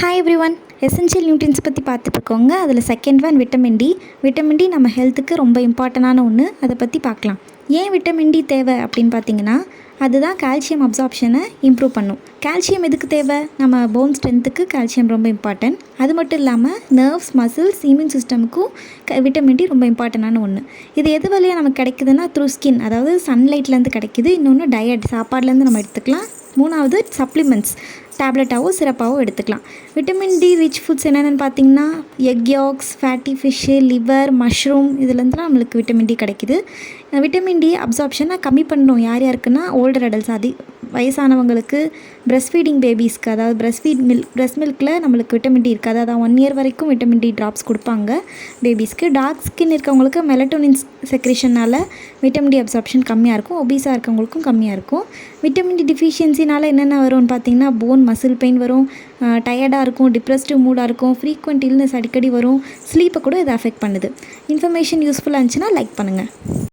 Hi everyone. Essential nutrients பற்றி பார்த்துட்ருக்கோங்க. அதில் second one vitamin D. Vitamin D நம்ம ஹெல்த்துக்கு ரொம்ப இம்பார்ட்டண்டான ஒன்று. அதை பற்றி பார்க்கலாம். ஏன் விட்டமின் டி தேவை அப்படின்னு பார்த்தீங்கன்னா, அதுதான் கால்சியம் அப்சார்ப்ஷனை இம்ப்ரூவ் பண்ணும். கால்சியம் எதுக்கு தேவை? நம்ம போன் ஸ்ட்ரென்த்துக்கு கால்சியம் ரொம்ப இம்பார்ட்டன்ட். அது மட்டும் இல்லாமல் நர்வ்ஸ், மசில்ஸ், இம்யூன் சிஸ்டமுக்கும் விட்டமின் டி ரொம்ப இம்பார்ட்டண்டான ஒன்று. இது எது வழியாக நமக்கு கிடைக்குதுன்னா த்ரூ ஸ்கின், அதாவது சன்லைட்லேருந்து கிடைக்குது. இன்னொன்று டயட், சாப்பாடுலேருந்து நம்ம எடுத்துக்கலாம். மூணாவது சப்ளிமெண்ட்ஸ், டேப்லெட்டாவோ சிரப்பாவோ எடுத்துக்கலாம். விட்டமின் டி ரிச் ஃபுட்ஸ் என்னென்னு பார்த்தீங்கன்னா, egg yolks, fatty fish, liver, mushroom, இதுலேருந்துலாம் நம்மளுக்கு விட்டமின் டி கிடைக்கிது. விட்டமின் டி அப்சார்ப்ஷனை கம்மி பண்ணணும். யார் யாருக்குன்னா ஓல்டர் அடல்ட்ஸ், வயசானவங்களுக்கு, பிரஸ்ட் ஃபீடிங் பேபிஸ்க்கு, அதாவது பிரஸ்ட் மில்கில் நம்மளுக்கு விட்டமின் டி இருக்காது. அதான் 1 இயர் வரைக்கும் விட்டமின் டி ட்ராப்ஸ் கொடுப்பாங்க பேபிஸ்க்கு. டார்க் ஸ்கின் இருக்கவங்களுக்கு மெலட்டோனின் செக்ரேஷனால் விட்டமின் டி அப்சார்ப்ஷன் கம்மியாக இருக்கும். ஒபீஸாக இருக்கவங்களுக்கும் கம்மியாக இருக்கும். விட்டமின் டி டிஃபிஷியன்சினால் என்னென்ன வரும்னு பார்த்தீங்கன்னா, போன் மசில் பெயின் வரும், டயர்டாக இருக்கும், டிப்ரெஸ்டு மூடாக இருக்கும், ஃப்ரீக்வெண்ட் இல்னஸ் அடிக்கடி வரும், ஸ்லீப்பை கூட இது அஃபெக்ட் பண்ணுது. இன்ஃபர்மேஷன் யூஸ்ஃபுல்லாக இருந்துச்சுன்னா லைக் பண்ணுங்கள்.